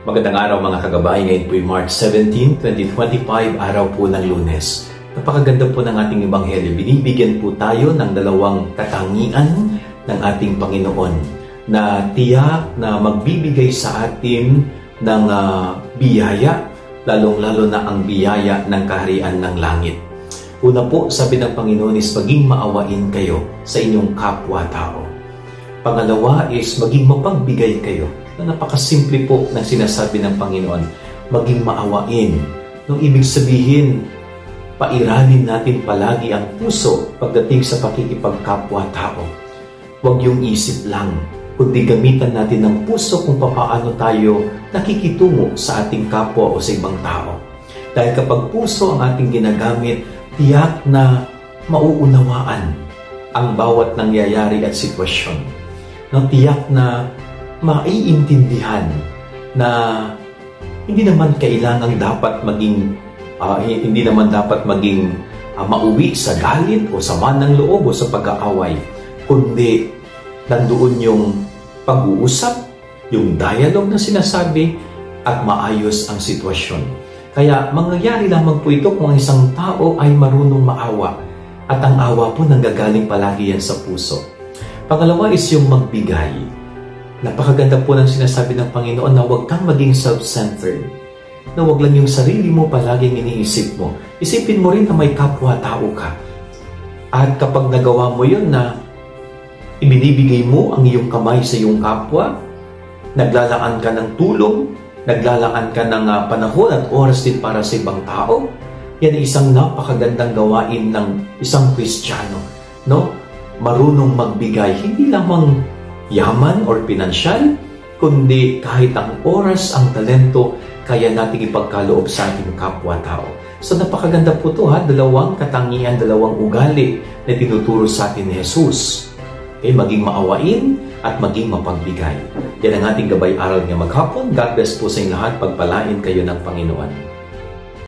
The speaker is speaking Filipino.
Magandang araw mga kagabay. Ngayon po ay March 17, 2025, araw po ng Lunes. Napakaganda po ng ating ebanghelyo. Binibigyan po tayo ng dalawang katangian ng ating Panginoon na tiyak na magbibigay sa atin ng biyaya, lalong-lalo na ang biyaya ng kaharian ng langit. Una po, sabi ng Panginoon is maging maawain kayo sa inyong kapwa-tao. Pangalawa is maging mapagbigay kayo. Na napakasimple po ng sinasabi ng Panginoon, maging maawain. Nung ibig sabihin, pairalin natin palagi ang puso pagdating sa pakikipagkapwa-tao. Huwag yung isip lang, kundi gamitan natin ng puso kung paano tayo nakikitungo sa ating kapwa o sa ibang tao. Dahil kapag puso ang ating ginagamit, tiyak na mauunawaan ang bawat nangyayari at sitwasyon. Tiyak na maiintindihan na hindi naman kailangang dapat maging mauwi sa galit o sama ng loob o sa pag-aaway, kundi nandoon yung pag-uusap, yung dialogue na sinasabi at maayos ang sitwasyon. Kaya mangyayari lamang po ito kung ang isang tao ay marunong maawa at ang awa po nanggagaling palagi yan sa puso. Pangalawa is yung magbigay. Napakaganda po ng sinasabi ng Panginoon na huwag kang maging self-centered. Na huwag lang yung sarili mo palaging iniisip mo. Isipin mo rin na may kapwa-tao ka. At kapag nagawa mo yun na ibinibigay mo ang iyong kamay sa iyong kapwa, naglalaan ka ng tulong, naglalaan ka ng panahon at oras din para sa ibang tao, yan ay isang napakagandang gawain ng isang Kristiyano. Marunong magbigay, hindi lamang yaman or pinansyal, kundi kahit ang oras, ang talento, kaya nating ipagkaloob sa ating kapwa-tao. So napakaganda po ito, dalawang katangian, dalawang ugali na tinuturo sa atin ni Jesus. Maging maawain at maging mapagbigay. Yan ang ating gabay-aral ngayong maghapon. God bless po sa inyong lahat. Pagpalain kayo ng Panginoon.